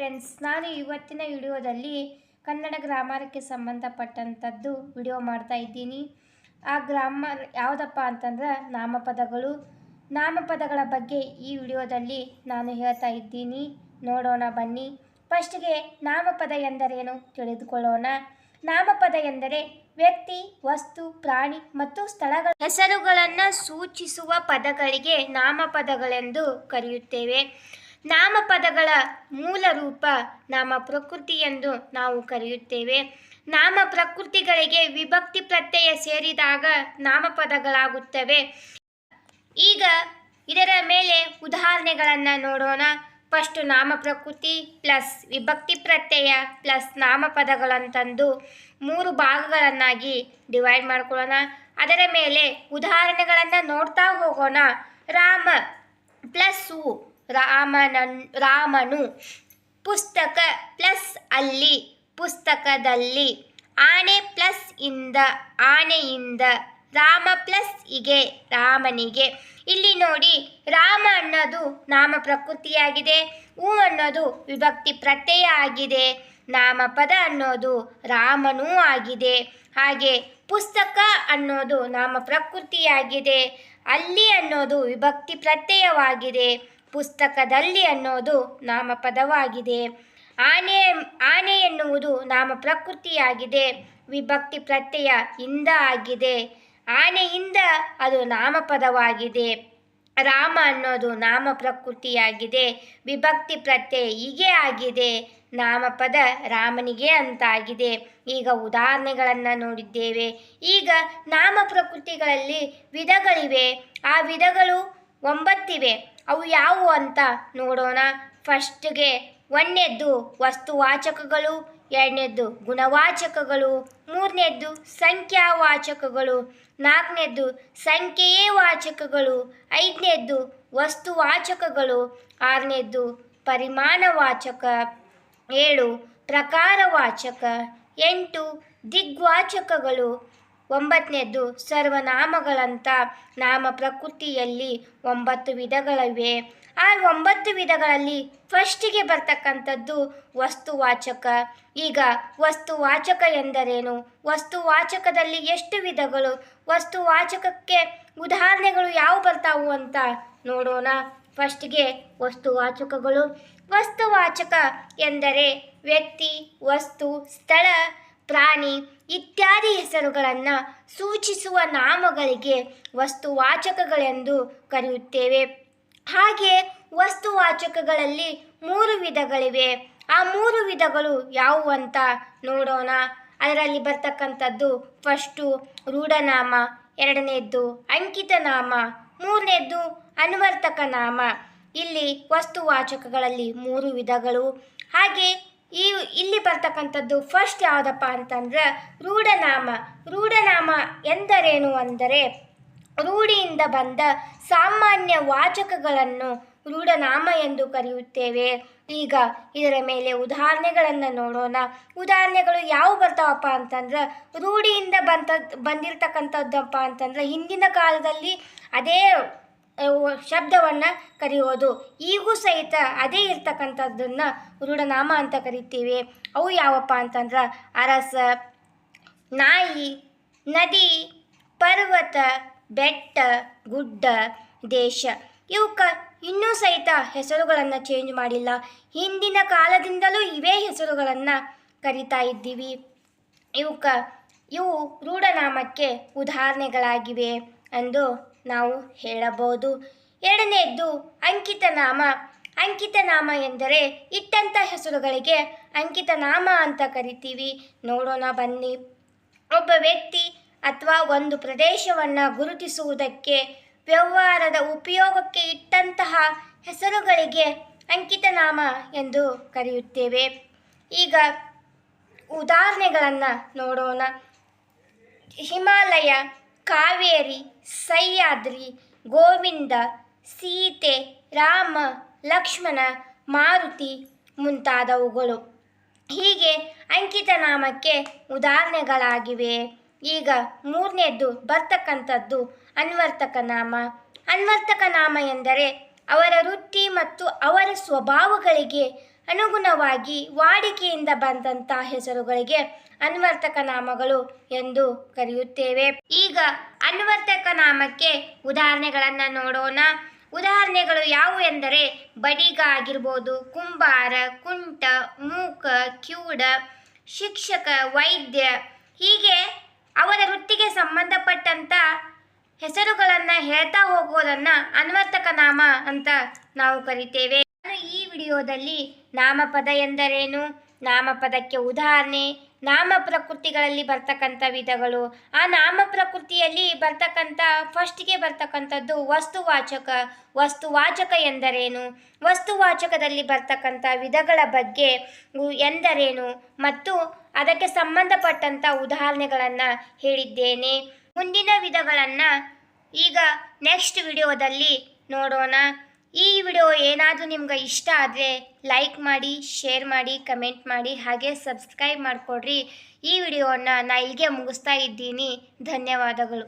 Friends, ನಾನು ಇವತ್ತಿನ ವಿಡಿಯೋದಲ್ಲಿ ಕನ್ನಡ ಗ್ರಾಮರ್ಗೆ ಸಂಬಂಧಪಟ್ಟಂಥದ್ದು ವಿಡಿಯೋ ಮಾಡ್ತಾ ಇದ್ದೀನಿ. ಆ ಗ್ರಾಮರ್ ಯಾವುದಪ್ಪ ಅಂತಂದ್ರೆ ನಾಮಪದಗಳ ಬಗ್ಗೆ ಈ ವಿಡಿಯೋದಲ್ಲಿ ನಾನು ಹೇಳ್ತಾ ಇದ್ದೀನಿ. ನೋಡೋಣ ಬನ್ನಿ. ಫಸ್ಟ್ಗೆ ನಾಮಪದ ಎಂದರೇನು ತಿಳಿದುಕೊಳ್ಳೋಣ. ನಾಮಪದ ಎಂದರೆ ವ್ಯಕ್ತಿ, ವಸ್ತು, ಪ್ರಾಣಿ ಮತ್ತು ಸ್ಥಳಗಳ ಹೆಸರುಗಳನ್ನು ಸೂಚಿಸುವ ಪದಗಳಿಗೆ ನಾಮಪದಗಳೆಂದು ಕರೆಯುತ್ತೇವೆ. ನಾಮಪದಗಳ ಮೂಲ ರೂಪ ನಾಮ ಪ್ರಕೃತಿ ಎಂದು ನಾವು ಕರೆಯುತ್ತೇವೆ. ನಾಮ ಪ್ರಕೃತಿಗಳಿಗೆ ವಿಭಕ್ತಿ ಪ್ರತ್ಯಯ ಸೇರಿದಾಗ ನಾಮಪದಗಳಾಗುತ್ತವೆ. ಈಗ ಇದರ ಮೇಲೆ ಉದಾಹರಣೆಗಳನ್ನು ನೋಡೋಣ. ಫಸ್ಟ್ ನಾಮ ಪ್ರಕೃತಿ ಪ್ಲಸ್ ವಿಭಕ್ತಿ ಪ್ರತ್ಯಯ ಪ್ಲಸ್ ನಾಮಪದಗಳಂತಂದು 3 ಭಾಗಗಳನ್ನಾಗಿ ಡಿವೈಡ್ ಮಾಡ್ಕೊಳ್ಳೋಣ. ಅದರ ಮೇಲೆ ಉದಾಹರಣೆಗಳನ್ನು ನೋಡ್ತಾ ಹೋಗೋಣ. ರಾಮ ಪ್ಲಸ್ಸು ರಾಮನು, ಪುಸ್ತಕ ಪ್ಲಸ್ ಅಲ್ಲಿ ಪುಸ್ತಕದಲ್ಲಿ, ಆನೆ ಪ್ಲಸ್ ಇಂದ ಆನೆಯಿಂದ, ರಾಮ ಪ್ಲಸ್ ಇಗೆ ರಾಮನಿಗೆ. ಇಲ್ಲಿ ನೋಡಿ, ರಾಮ ಅನ್ನೋದು ನಾಮ ಪ್ರಕೃತಿಯಾಗಿದೆ, ಹೂ ಅನ್ನೋದು ವಿಭಕ್ತಿ ಪ್ರತ್ಯಯ ಆಗಿದೆ, ನಾಮಪದ ಅನ್ನೋದು ರಾಮನೂ ಆಗಿದೆ. ಹಾಗೆ ಪುಸ್ತಕ ಅನ್ನೋದು ನಾಮ ಪ್ರಕೃತಿಯಾಗಿದೆ, ಅಲ್ಲಿ ಅನ್ನೋದು ವಿಭಕ್ತಿ ಪ್ರತ್ಯಯವಾಗಿದೆ, ಪುಸ್ತಕದಲ್ಲಿ ಅನ್ನೋದು ನಾಮಪದವಾಗಿದೆ. ಆನೆ ಎನ್ನುವುದು ನಾಮ ಪ್ರಕೃತಿಯಾಗಿದೆ, ವಿಭಕ್ತಿ ಪ್ರತ್ಯಯ ಇಂದ ಆಗಿದೆ, ಆನೆಯಿಂದ ಅದು ನಾಮಪದವಾಗಿದೆ. ರಾಮ ಅನ್ನೋದು ನಾಮ ಪ್ರಕೃತಿಯಾಗಿದೆ, ವಿಭಕ್ತಿ ಪ್ರತ್ಯಯ ಹೀಗೆ ಆಗಿದೆ, ನಾಮಪದ ರಾಮನಿಗೆ ಅಂತಾಗಿದೆ. ಈಗ ಉದಾಹರಣೆಗಳನ್ನು ನೋಡಿದ್ದೇವೆ. ಈಗ ನಾಮ ಪ್ರಕೃತಿಗಳಲ್ಲಿ ವಿಧಗಳಿವೆ. ಆ ವಿಧಗಳು 9 ಇವೆ. ಅವು ಯಾವುವು ಅಂತ ನೋಡೋಣ. ಫಸ್ಟ್ಗೆ 1ನೇದ್ದು ವಸ್ತುವಾಚಕಗಳು, 2ನೇದ್ದು ಗುಣವಾಚಕಗಳು, 3ನೇದ್ದು ಸಂಖ್ಯಾವಾಚಕಗಳು, 4ನೇದ್ದು ಸಂಖ್ಯೆಯೇ ವಾಚಕಗಳು, 5ನೇದ್ದು ವಸ್ತುವಾಚಕಗಳು, 6ನೇದ್ದು ಪರಿಮಾಣವಾಚಕ, 7 ಪ್ರಕಾರವಾಚಕ, 8 ದಿಗ್ವಾಚಕಗಳು, 9ನೇದ್ದು ಸರ್ವನಾಮಗಳಂತ ನಾಮ ಪ್ರಕೃತಿಯಲ್ಲಿ 9 ವಿಧಗಳಿವೆ. ಆ 9 ವಿಧಗಳಲ್ಲಿ ಫಸ್ಟಿಗೆ ಬರ್ತಕ್ಕಂಥದ್ದು ವಸ್ತುವಾಚಕ. ಈಗ ವಸ್ತುವಾಚಕ ಎಂದರೇನು, ವಸ್ತುವಾಚಕದಲ್ಲಿ ಎಷ್ಟು ವಿಧಗಳು, ವಸ್ತುವಾಚಕಕ್ಕೆ ಉದಾಹರಣೆಗಳು ಯಾವ ಬರ್ತಾವು ಅಂತ ನೋಡೋಣ. ಫಸ್ಟಿಗೆ ವಸ್ತುವಾಚಕಗಳು. ವಸ್ತುವಾಚಕ ಎಂದರೆ ವ್ಯಕ್ತಿ, ವಸ್ತು, ಸ್ಥಳ, ಪ್ರಾಣಿ ಇತ್ಯಾದಿ ಹೆಸರುಗಳನ್ನು ಸೂಚಿಸುವ ನಾಮಗಳಿಗೆ ವಸ್ತುವಾಚಕಗಳೆಂದು ಕರೆಯುತ್ತೇವೆ. ಹಾಗೆ ವಸ್ತುವಾಚಕಗಳಲ್ಲಿ 3 ವಿಧಗಳಿವೆ. ಆ 3 ವಿಧಗಳು ಯಾವುವು ಅಂತ ನೋಡೋಣ. ಅದರಲ್ಲಿ ಬರ್ತಕ್ಕಂಥದ್ದು ಫಸ್ಟು ರೂಢನಾಮ, 2ನೇದ್ದು ಅಂಕಿತನಾಮ, 3ನೇದ್ದು ಅನ್ವರ್ತಕ ನಾಮ. ಇಲ್ಲಿ ವಸ್ತುವಾಚಕಗಳಲ್ಲಿ 3 ವಿಧಗಳು. ಹಾಗೆ ಇಲ್ಲಿ ಬರ್ತಕ್ಕಂಥದ್ದು ಫಸ್ಟ್ ಯಾವುದಪ್ಪ ಅಂತಂದ್ರೆ ರೂಢನಾಮ. ರೂಢನಾಮ ಎಂದರೇನು ಅಂದರೆ ರೂಢಿಯಿಂದ ಬಂದ ಸಾಮಾನ್ಯ ವಾಚಕಗಳನ್ನು ರೂಢನಾಮ ಎಂದು ಕರೆಯುತ್ತೇವೆ. ಈಗ ಇದರ ಮೇಲೆ ಉದಾಹರಣೆಗಳನ್ನು ನೋಡೋಣ. ಉದಾಹರಣೆಗಳು ಯಾವ ಬರ್ತಾವಪ್ಪ ಅಂತಂದ್ರೆ ರೂಢಿಯಿಂದ ಬಂದಿರತಕ್ಕಂಥದ್ದಪ್ಪ ಅಂತಂದ್ರೆ ಹಿಂದಿನ ಕಾಲದಲ್ಲಿ ಅದೇ ಶಬ್ದವನ್ನು ಕರೆಯೋದು, ಈಗೂ ಸಹಿತ ಅದೇ ಇರ್ತಕ್ಕಂಥದ್ದನ್ನು ರೂಢನಾಮ ಅಂತ ಕರಿತೀವಿ. ಅವು ಯಾವಪ್ಪ ಅಂತಂದ್ರೆ ಅರಸ, ನಾಯಿ, ನದಿ, ಪರ್ವತ, ಬೆಟ್ಟ, ಗುಡ್ಡ, ದೇಶ. ಇವಕ್ಕೆ ಇನ್ನೂ ಸಹಿತ ಹೆಸರುಗಳನ್ನು ಚೇಂಜ್ ಮಾಡಿಲ್ಲ. ಹಿಂದಿನ ಕಾಲದಿಂದಲೂ ಇವೇ ಹೆಸರುಗಳನ್ನು ಕರಿತಾ ಇದ್ದೀವಿ. ಇವು ರೂಢನಾಮಕ್ಕೆ ಉದಾಹರಣೆಗಳಾಗಿವೆ ಎಂದು ನಾವು ಹೇಳಬಹುದು. 2ನೇದ್ದು ಅಂಕಿತನಾಮ. ಅಂಕಿತನಾಮ ಎಂದರೆ ಇಟ್ಟಂಥ ಹೆಸರುಗಳಿಗೆ ಅಂಕಿತನಾಮ ಅಂತ ಕರಿತೀವಿ. ನೋಡೋಣ ಬನ್ನಿ. ಒಬ್ಬ ವ್ಯಕ್ತಿ ಅಥವಾ ಒಂದು ಪ್ರದೇಶವನ್ನು ಗುರುತಿಸುವುದಕ್ಕೆ ವ್ಯವಹಾರದ ಉಪಯೋಗಕ್ಕೆ ಇಟ್ಟಂತಹ ಹೆಸರುಗಳಿಗೆ ಅಂಕಿತನಾಮ ಎಂದು ಕರೆಯುತ್ತೇವೆ. ಈಗ ಉದಾಹರಣೆಗಳನ್ನು ನೋಡೋಣ. ಹಿಮಾಲಯ, ಕಾವೇರಿ, ಸಹ್ಯಾದ್ರಿ, ಗೋವಿಂದ, ಸೀತೆ, ರಾಮ, ಲಕ್ಷ್ಮಣ, ಮಾರುತಿ ಮುಂತಾದವುಗಳು ಹೀಗೆ ಅಂಕಿತನಾಮಕ್ಕೆ ಉದಾಹರಣೆಗಳಾಗಿವೆ. ಈಗ 3ನೇದ್ದು ಬರ್ತಕ್ಕಂಥದ್ದು ಅನ್ವರ್ತಕ ನಾಮ. ಅನ್ವರ್ತಕ ನಾಮ ಎಂದರೆ ಅವರ ವೃತ್ತಿ ಮತ್ತು ಅವರ ಸ್ವಭಾವಗಳಿಗೆ ಅನುಗುಣವಾಗಿ ವಾಡಿಕೆಯಿಂದ ಬಂದಂಥ ಹೆಸರುಗಳಿಗೆ ಅನ್ವರ್ತಕ ನಾಮಗಳು ಎಂದು ಕರೆಯುತ್ತೇವೆ. ಈಗ ಅನ್ವರ್ತಕ ನಾಮಕ್ಕೆ ಉದಾಹರಣೆಗಳನ್ನು ನೋಡೋಣ. ಉದಾಹರಣೆಗಳು ಯಾವುವು ಎಂದರೆ ಬಡಿಗ ಆಗಿರ್ಬೋದು, ಕುಂಬಾರ, ಕುಂಟ, ಮೂಕ, ಕಿವುಡ, ಶಿಕ್ಷಕ, ವೈದ್ಯ, ಹೀಗೆ ಅವರ ವೃತ್ತಿಗೆ ಸಂಬಂಧಪಟ್ಟಂಥ ಹೆಸರುಗಳನ್ನು ಹೇಳ್ತಾ ಹೋಗೋದನ್ನು ಅನ್ವರ್ತಕ ನಾಮ ಅಂತ ನಾವು ಕರಿತೇವೆ. ನಾನು ಈ ವಿಡಿಯೋದಲ್ಲಿ ನಾಮಪದ ಎಂದರೇನು, ನಾಮಪದಕ್ಕೆ ಉದಾಹರಣೆ, ನಾಮ ಪ್ರಕೃತಿಗಳಲ್ಲಿ ಬರ್ತಕ್ಕಂಥ ವಿಧಗಳು, ಆ ನಾಮ ಪ್ರಕೃತಿಯಲ್ಲಿ ಬರ್ತಕ್ಕಂಥ ಫಸ್ಟ್ಗೆ ಬರ್ತಕ್ಕಂಥದ್ದು ವಸ್ತುವಾಚಕ. ವಸ್ತುವಾಚಕ ಎಂದರೇನು, ವಸ್ತುವಾಚಕದಲ್ಲಿ ಬರ್ತಕ್ಕಂಥ ವಿಧಗಳ ಬಗ್ಗೆ ಎಂದರೇನು ಮತ್ತು ಅದಕ್ಕೆ ಸಂಬಂಧಪಟ್ಟಂಥ ಉದಾಹರಣೆಗಳನ್ನು ಹೇಳಿದ್ದೇನೆ. ಮುಂದಿನ ವಿಧಗಳನ್ನು ಈಗ ನೆಕ್ಸ್ಟ್ ವಿಡಿಯೋದಲ್ಲಿ ನೋಡೋಣ. ಈ ವಿಡಿಯೋ ಏನಾದರೂ ನಿಮ್ಗೆ ಇಷ್ಟ ಆದರೆ ಲೈಕ್ ಮಾಡಿ, ಶೇರ್ ಮಾಡಿ, ಕಮೆಂಟ್ ಮಾಡಿ, ಹಾಗೆ ಸಬ್ಸ್ಕ್ರೈಬ್ ಮಾಡಿಕೊಡ್ರಿ. ಈ ವಿಡಿಯೋನ ನಾನು ಇಲ್ಲಿಗೆ ಮುಗಿಸ್ತಾ ಇದ್ದೀನಿ. ಧನ್ಯವಾದಗಳು.